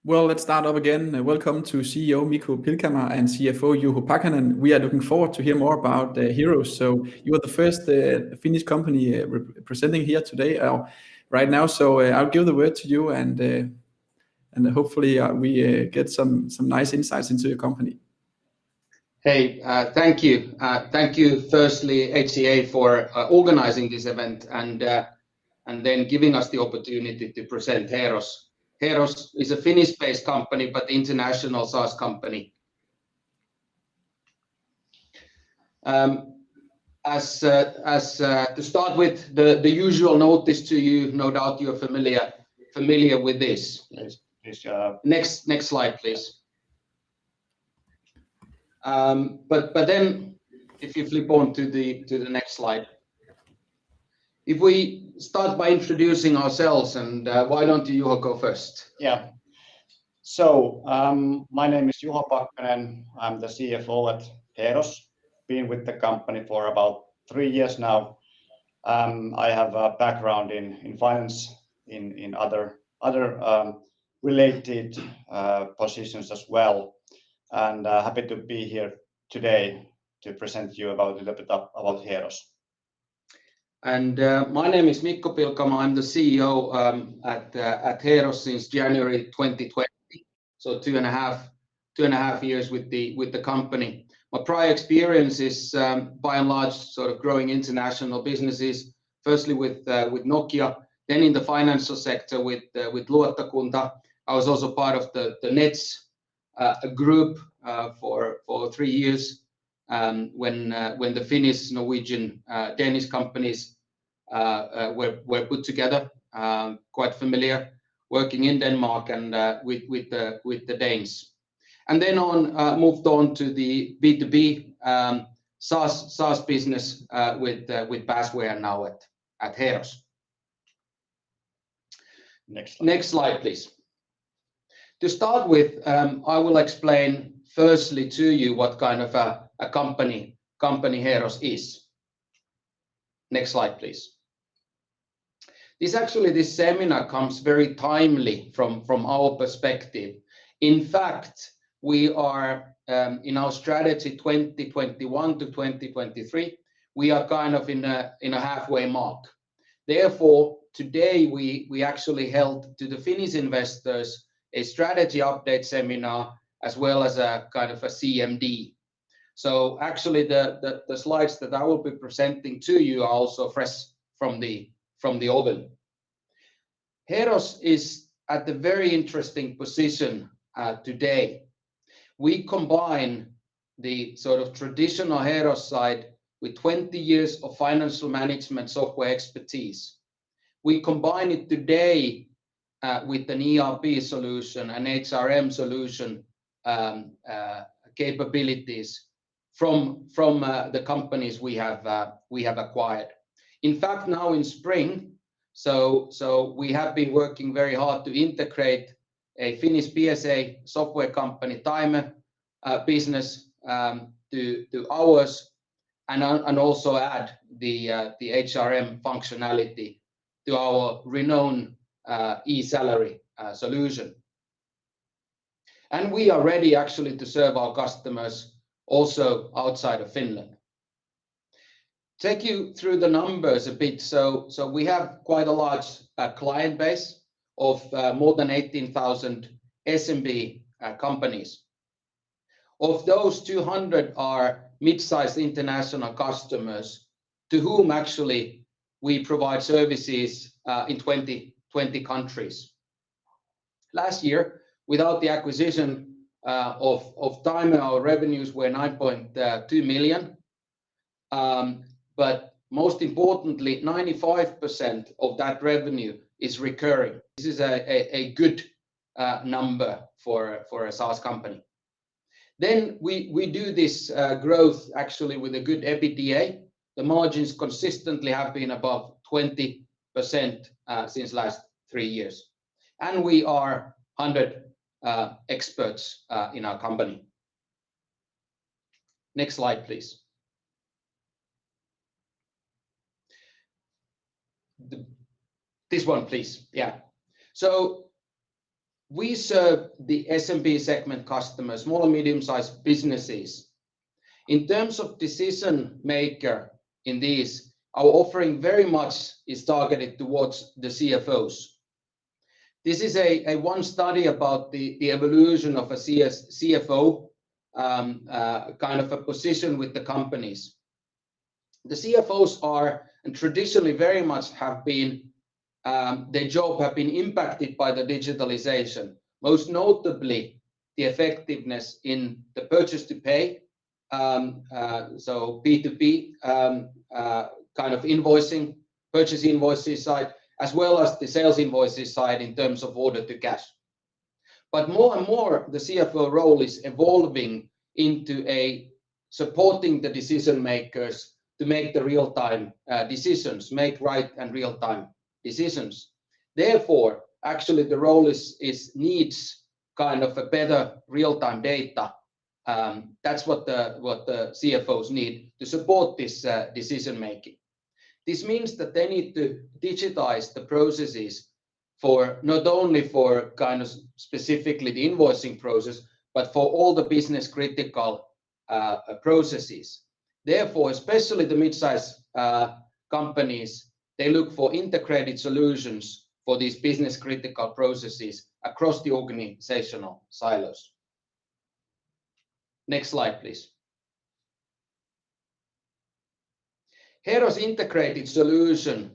Well, let's start up again. Welcome to CEO Mikko Pilkama and CFO Juho Pakanen. We are looking forward to hear more about Heeros. So you are the first Finnish company presenting here today, right now. So I'll give the word to you, and hopefully we get some nice insights into your company. Hey, thank you. Thank you, firstly, HCA, for organizing this event and then giving us the opportunity to present Heeros. Heeros is a Finnish-based company, but international SaaS company. To start with, the usual notice to you, no doubt you're familiar with this. Please, Next slide, please. But then, if you flip on to the next slide, if we start by introducing ourselves, and why don't you, Juho, go first? Yeah. So my name is Juho Pakanen. I'm the CFO at Heeros. Been with the company for about 3 years now. I have a background in finance, in other related positions as well, and happy to be here today to present you a little bit about Heeros. And my name is Mikko Pilkama. I'm the CEO at Heeros since January 2020, so 2.5 years with the company. My prior experience is by and large sort of growing international businesses, firstly with Nokia, then in the financial sector with Luottakunta. I was also part of the Nets group for 3 years when the Finnish, Norwegian, Danish companies were put together. Quite familiar working in Denmark and with the Danes. And then moved on to the B2B SaaS business with Basware now at Heeros. Next slide, please. To start with, I will explain firstly to you what kind of a company Heeros is. Next slide, please. This seminar comes very timely from our perspective. In fact, we are in our strategy 2021 to 2023. We are kind of in a halfway mark. Therefore, today we actually held to the Finnish investors a strategy update seminar as well as a kind of a CMD. So actually the slides that I will be presenting to you are also fresh from the oven. Heeros is at a very interesting position today. We combine the sort of traditional Heeros side with 20 years of financial management software expertise. We combine it today with an ERP solution, an HRM solution capabilities from the companies we have acquired. In fact, now in spring, so we have been working very hard to integrate a Finnish PSA software company, Time business, to ours, and also add the HRM functionality to our renowned e-salary solution. And we are ready actually to serve our customers also outside of Finland. Take you through the numbers a bit. So we have quite a large client base of more than 18,000 SMB companies. Of those, 200 are mid-sized international customers to whom actually we provide services in 20 countries. Last year, without the acquisition of Time, our revenues were 9.2 million. But most importantly, 95% of that revenue is recurring. This is a good number for a SaaS company. Then we do this growth actually with a good EBITDA. The margins consistently have been above 20% since last 3 years. And we are 100 experts in our company. Next slide, please. This one, please. Yeah. So we serve the SMB segment customers, small and medium-sized businesses. In terms of decision maker in these, our offering very much is targeted towards the CFOs. This is a one study about the evolution of a CFO kind of a position with the companies. The CFOs are, and traditionally very much have been, their job have been impacted by the digitalization, most notably the effectiveness in the purchase to pay, so B2B kind of invoicing, purchase invoices side, as well as the sales invoices side in terms of order to cash. But more and more, the CFO role is evolving into a supporting the decision makers to make the real-time decisions, make right and real-time decisions. Therefore, actually the role needs kind of a better real-time data. That's what the CFOs need to support this decision making. This means that they need to digitize the processes for not only for kind of specifically the invoicing process, but for all the business critical processes. Therefore, especially the mid-size companies, they look for integrated solutions for these business critical processes across the organizational silos. Next slide, please. Heeros integrated solution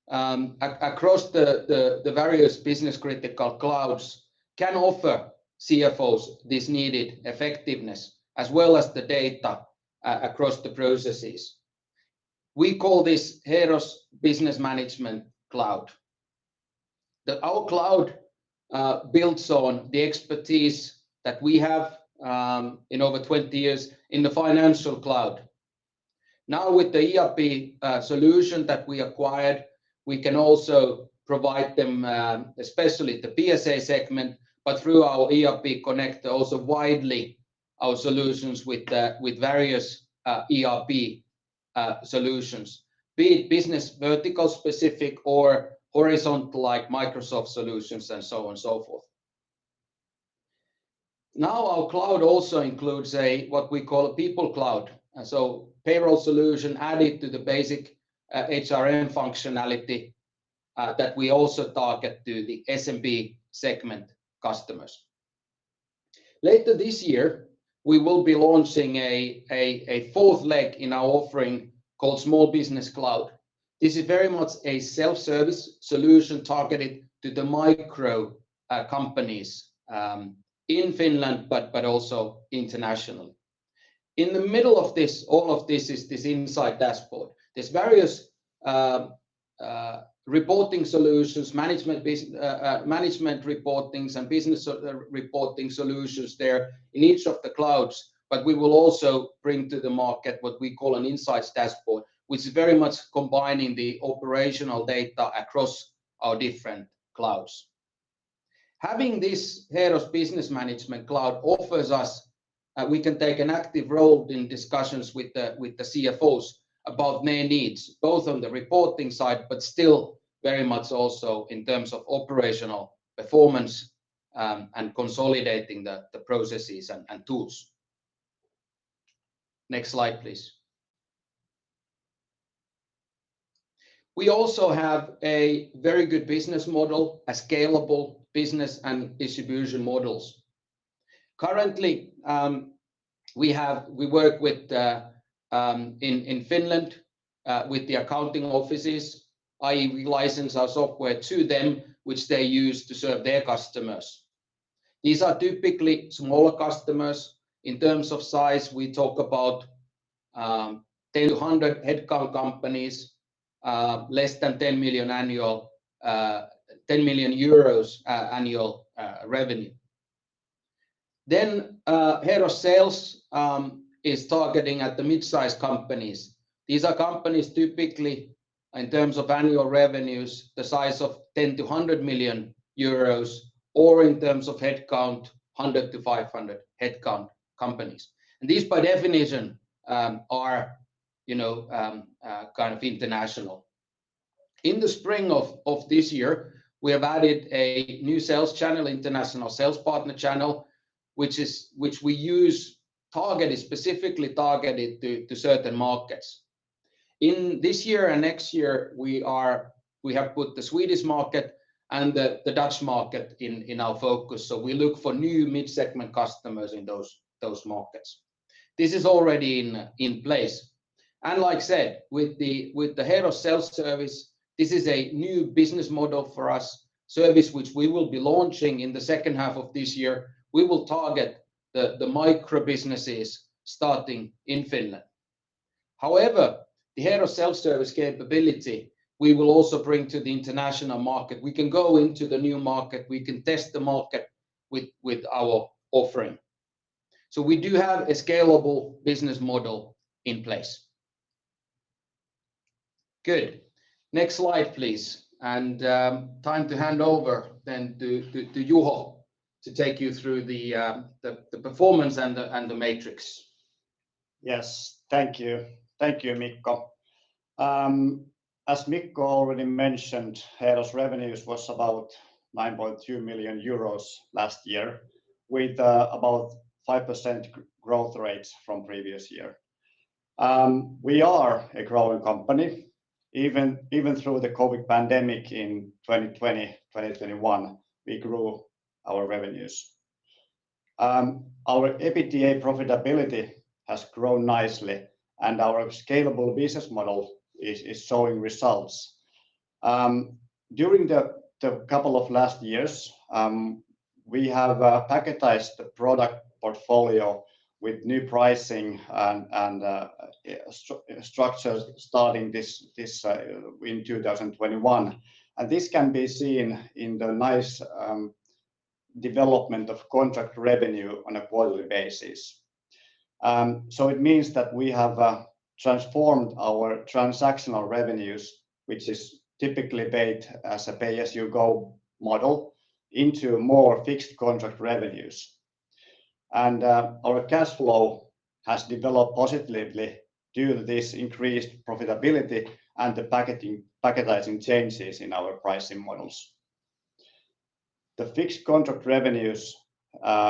across the various business critical clouds can offer CFOs this needed effectiveness as well as the data across the processes. We call this Heeros Business Management Cloud. Our cloud builds on the expertise that we have in over 20 years in the financial cloud. Now with the ERP solution that we acquired, we can also provide them, especially the PSA segment, but through our ERP connector also widely our solutions with various ERP solutions, be it business vertical specific or horizontal like Microsoft solutions and so on and so forth. Now our cloud also includes what we call a people cloud. So payroll solution added to the basic HRM functionality that we also target to the SMB segment customers. Later this year, we will be launching a fourth leg in our offering called Small Business Cloud. This is very much a self-service solution targeted to the micro companies in Finland, but also internationally. In the middle of this, all of this is this insight dashboard. There's various reporting solutions, management reportings and business reporting solutions there in each of the clouds, but we will also bring to the market what we call an insights dashboard, which is very much combining the operational data across our different clouds. Having this Heeros Business Management Cloud offers us, we can take an active role in discussions with the CFOs about their needs, both on the reporting side, but still very much also in terms of operational performance and consolidating the processes and tools. Next slide, please. We also have a very good business model, a scalable business and distribution models. Currently, we work with in Finland with the accounting offices, i.e. we license our software to them, which they use to serve their customers. These are typically smaller customers. In terms of size, we talk about 10 to 100 headcount companies, less than 10 million annual, 10 million euros annual revenue. Then Heeros Sales is targeting at the mid-sized companies. These are companies typically in terms of annual revenues, the size of 10 to 100 million euros, or in terms of headcount, 100 to 500 headcount companies. And these by definition are, kind of international. In the spring of this year, We have added a new sales channel, international sales partner channel, which we use specifically targeted to certain markets. In this year and next year, we have put the Swedish market and the Dutch market in our focus. So we look for new mid-segment customers in those markets. This is already in place. And like I said, with the Heeros self-service, this is a new business model for us, service which we will be launching in the second half of this year. We will target the micro businesses starting in Finland. However, the Heeros self-service capability, we will also bring to the international market. We can go into the new market. We can test the market with our offering. So we do have a scalable business model in place. Good. Next slide, please. And time to hand over then to Juho to take you through the performance and the matrix. Yes, thank you. Thank you, Mikko. As Mikko already mentioned, Heeros revenues was about 9.2 million euros last year, with about 5% growth rates from previous year. We are a growing company, even through the COVID pandemic in 2020, 2021, we grew our revenues. Our EBITDA profitability has grown nicely, and our scalable business model is showing results. During the couple of last years, we have packaged the product portfolio with new pricing and structures starting this in 2021. And this can be seen in the nice development of contract revenue on a quarterly basis. So it means that we have transformed our transactional revenues, which is typically paid as a pay-as-you-go model, into more fixed contract revenues. And our cash flow has developed positively due to this increased profitability and the packaging changes in our pricing models. The fixed contract revenues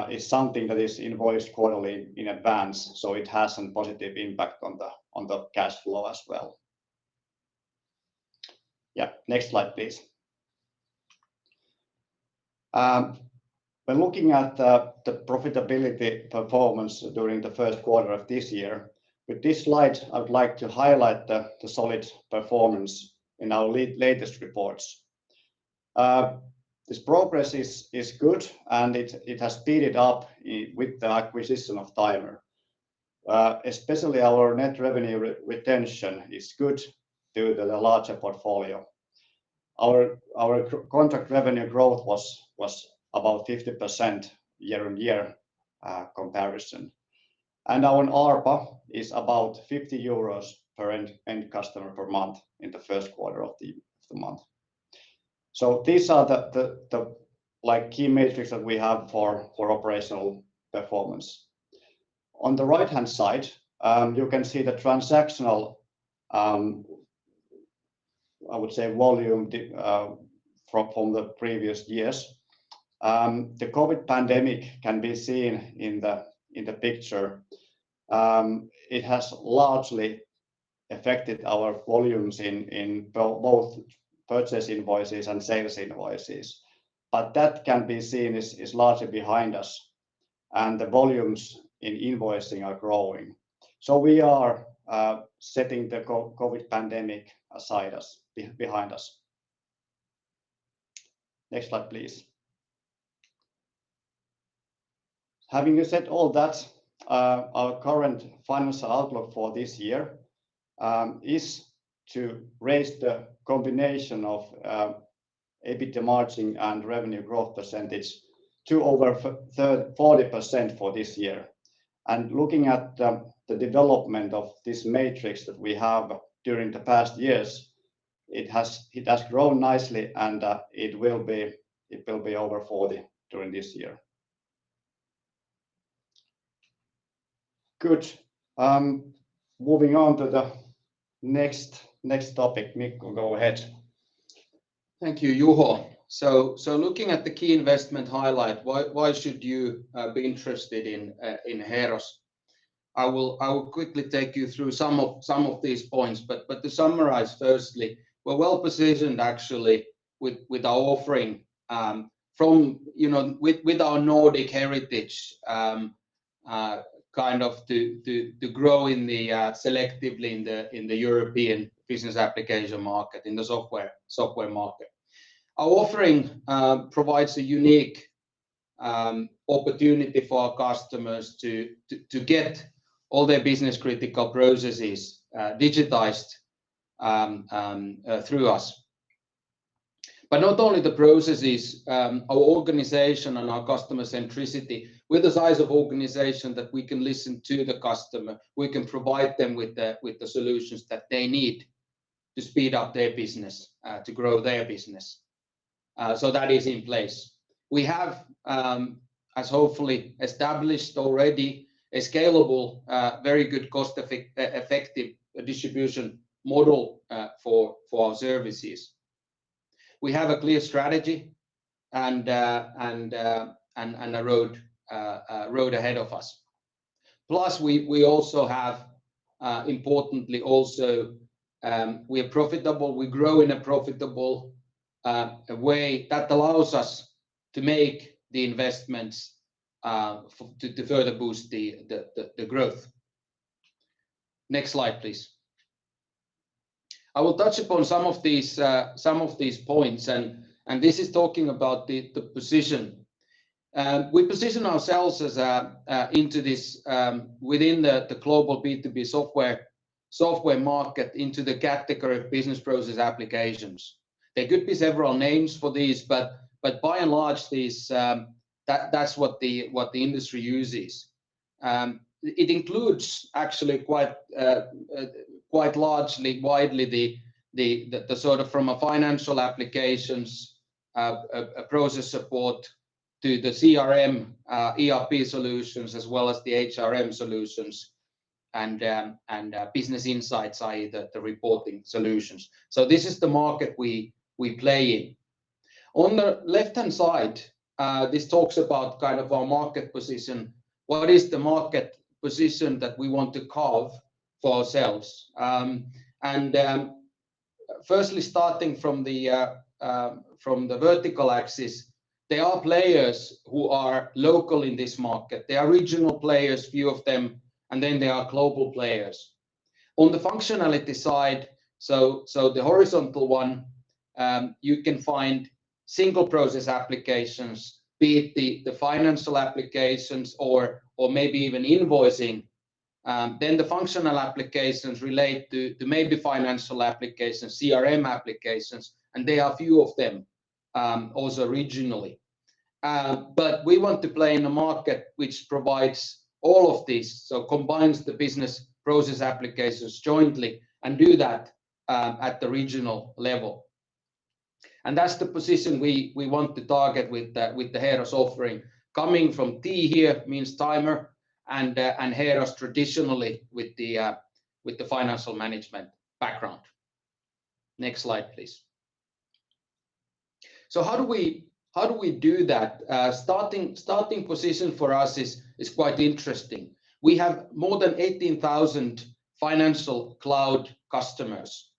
is something that is invoiced quarterly in advance, so it has a positive impact on the cash flow as well. Yeah, next slide, please. When looking at the profitability performance during the first quarter of this year, with this slide, I would like to highlight the solid performance in our latest reports. This progress is good, and it has speeded up with the acquisition of Timer. Especially our net revenue retention is good due to the larger portfolio. Our contract revenue growth was about 50% year-on-year comparison. And our ARPA is about 50 euros per end customer per month in the first quarter of the month. So these are the key metrics that we have for operational performance. On the right-hand side, you can see the transactional, I would say, volume from the previous years. The COVID pandemic can be seen in the picture. It has largely affected our volumes in both purchase invoices and sales invoices, but that can be seen is largely behind us, and the volumes in invoicing are growing. So we are setting the COVID pandemic behind us. Next slide, please. Having said all that, our current financial outlook for this year is to raise the combination of EBITDA margin and revenue growth percentage to over 40% for this year. And looking at the development of this matrix that we have during the past years, it has grown nicely, and it will be over 40 during this year. Good. Moving on to the next topic. Mikko, go ahead. Thank you, Juho. So looking at the key investment highlight, why should you be interested in Heeros? I will quickly take you through some of these points, but to summarize, firstly, we're well positioned actually with our offering from with our Nordic heritage, kind of to grow in the selectively in the European business application market, in the software market. Our offering provides a unique opportunity for our customers to get all their business critical processes digitized through us. But not only the processes, our organization and our customer centricity, with the size of organization that we can listen to the customer, we can provide them with the solutions that they need to speed up their business, to grow their business. So that is in place. We have, as hopefully established already, a scalable, very good cost-effective distribution model for our services. We have a clear strategy and a road ahead of us. Plus, we also have, importantly, also we are profitable. We grow in a profitable way that allows us to make the investments to further boost the growth. Next slide, please. I will touch upon some of these points, and this is talking about the position. We position ourselves as into this within the global B2B software market into the category of business process applications. There could be several names for these, but by and large, these that's what the industry uses. It includes actually quite largely, widely the sort of from a financial applications, a process support to the CRM, ERP solutions, as well as the HRM solutions, and business insights, i.e. the reporting solutions. So this is the market we play in. On the left-hand side, this talks about kind of our market position. What is the market position that we want to carve for ourselves? Firstly, starting from the vertical axis, there are players who are local in this market. There are regional players, few of them, and then there are global players. On the functionality side, so the horizontal one, you can find single process applications, be it the financial applications or maybe even invoicing. Then the functional applications relate to maybe financial applications, CRM applications, and there are few of them also regionally. But we want to play in a market which provides all of these, so combines the business process applications jointly and do that at the regional level. And that's the position we want to target with the Heeros offering. Coming from T here means timer, and Heeros traditionally with the financial management background. Next slide, please. So how do we do that? Starting position for us is quite interesting. We have more than 18,000 financial cloud customers.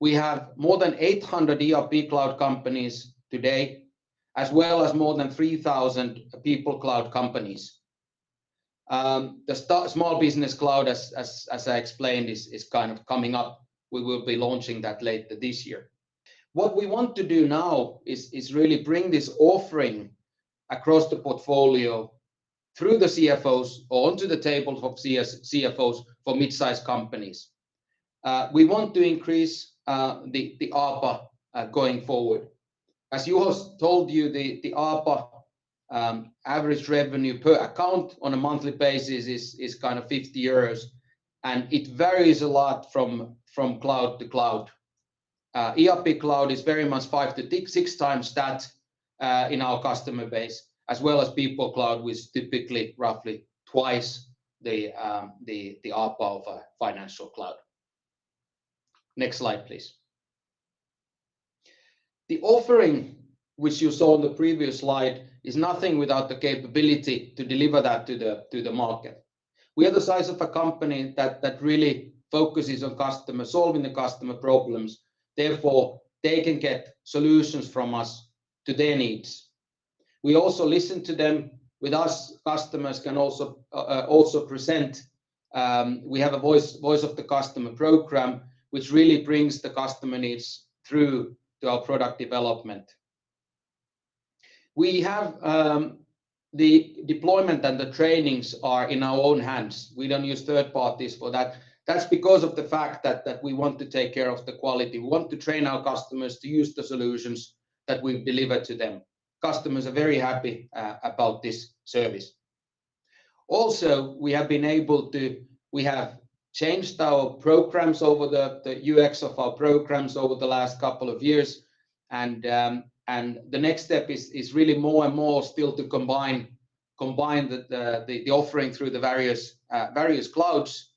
We have more than 800 ERP cloud companies today, as well as more than 3,000 people cloud companies. The small business cloud, as I explained, is kind of coming up. We will be launching that later this year. What we want to do now is really bring this offering across the portfolio through the CFOs or onto the tables of CFOs for mid-sized companies. We want to increase the ARPA going forward. As Juho told you, the ARPA average revenue per account on a monthly basis is kind of 50 euros, and it varies a lot from cloud to cloud. ERP cloud is very much 5 to 6 times that in our customer base, as well as people cloud, which typically roughly twice the ARPA of a financial cloud. Next slide, please. The offering which you saw on the previous slide, is nothing without the capability to deliver that to the market. We are the size of a company that really focuses on customers, solving the customer problems. Therefore, they can get solutions from us to their needs. We also listen to them. With us, customers can also present. We have a voice of the customer program, which really brings the customer needs through to our product development. We have the deployment and the trainings are in our own hands. We don't use third parties for that. That's because of the fact that we want to take care of the quality. We want to train our customers to use the solutions that we've delivered to them. Customers are very happy about this service. Also, we have changed our programs over the UX of our programs over the last couple of years, and the next step is really more and more still to combine the offering through the various clouds.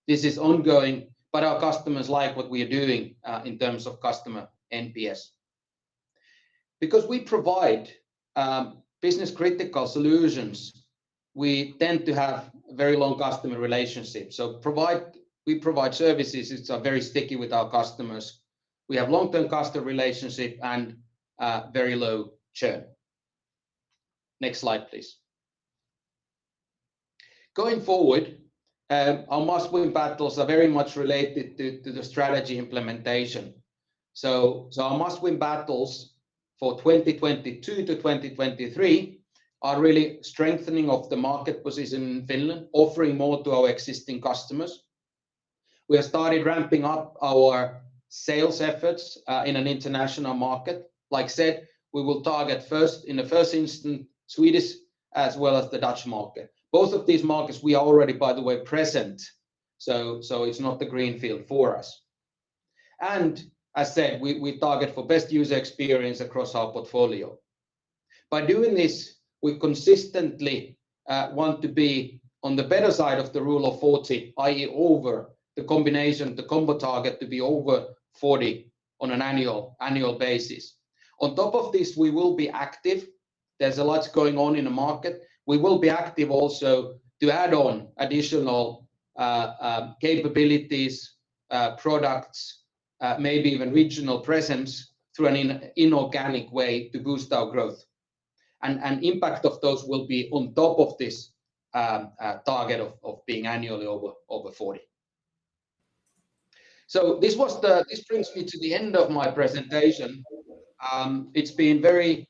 This is ongoing, but our customers like what we are doing in terms of customer NPS. Because we provide business critical solutions, we tend to have very long customer relationships. So we provide services that are very sticky with our customers. We have long-term customer relationship and very low churn. Next slide, please. Going forward, our must-win battles are very much related to the strategy implementation. So our must-win battles for 2022 to 2023 are really strengthening of the market position in Finland, offering more to our existing customers. We have started ramping up our sales efforts in an international market. Like said, we will target in the first instance Swedish as well as the Dutch market. Both of these markets we are already, by the way, present, so it's not the greenfield for us. And as said, we target for best user experience across our portfolio. By doing this, we consistently want to be on the better side of the rule of 40, i.e. over the combination, the combo target to be over 40 on an annual basis. On top of this, we will be active. There's a lot going on in the market. We will be active also to add on additional capabilities, products, maybe even regional presence through an inorganic way to boost our growth. And impact of those will be on top of this target of being annually over 40. So this brings me to the end of my presentation. It's been very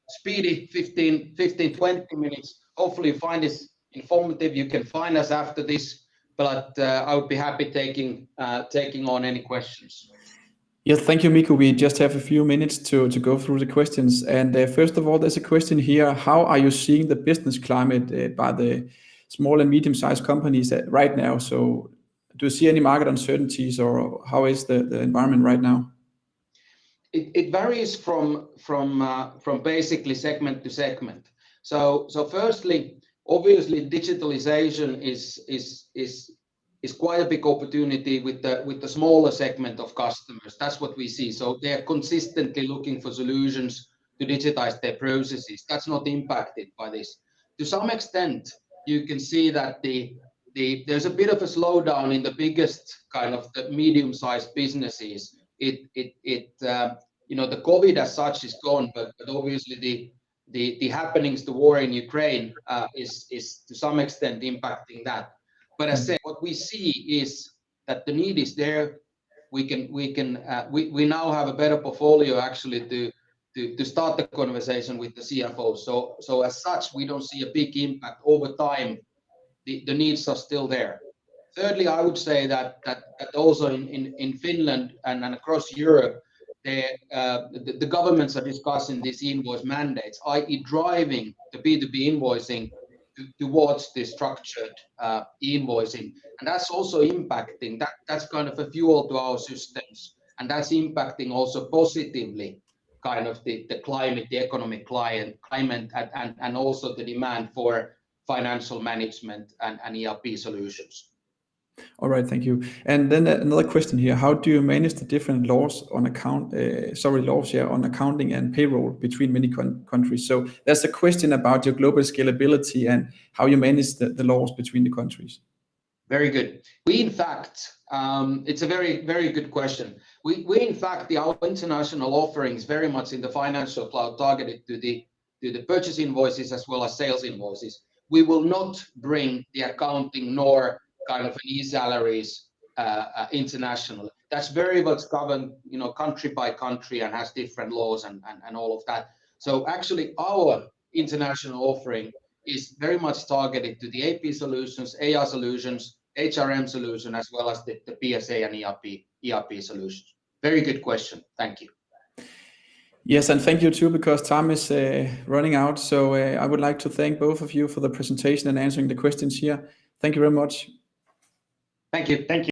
speedy, 15-20 minutes. Hopefully you find this informative. You can find us after this, but I would be happy taking on any questions. Yes, thank you, Mikko. We just have a few minutes to go through the questions. And first of all, there's a question here. How are you seeing the business climate by the small and medium-sized companies right now? So do you see any market uncertainties, or how is the environment right now? It varies from basically segment to segment. So firstly, obviously digitalization is quite a big opportunity with the smaller segment of customers. That's what we see. So they are consistently looking for solutions to digitize their processes. That's not impacted by this. To some extent, you can see that there's a bit of a slowdown in the biggest kind of the medium-sized businesses. The COVID as such is gone, but obviously the happenings, the war in Ukraine is to some extent impacting that. But as I said, what we see is that the need is there. We now have a better portfolio actually to start the conversation with the CFO. So as such, we don't see a big impact over time. The needs are still there. Thirdly, I would say that also in Finland and across Europe, the governments are discussing these invoice mandates, i.e. driving the B2B invoicing towards the structured invoicing. And that's also impacting, that's kind of a fuel to our systems. And that's impacting also positively kind of the climate, the economic climate, and also the demand for financial management and ERP solutions. All right, thank you. And then another question here: how do you manage the different laws on on accounting and payroll between many countries? So there's a question about your global scalability and how you manage the laws between the countries. Very good. We, in fact, it's a very, very good question. We in fact, our international offerings very much in the financial cloud targeted to the purchase invoices as well as sales invoices. We will not bring the accounting nor kind of e-salaries internationally. That's very much governed, country by country and has different laws and all of that. So actually, our international offering is very much targeted to the AP solutions, AR solutions, HRM solution, as well as the PSA and ERP solutions. Very good question. Thank you. Yes, and thank you too, because time is running out. So I would like to thank both of you for the presentation and answering the questions here. Thank you very much. Thank you. Thank you.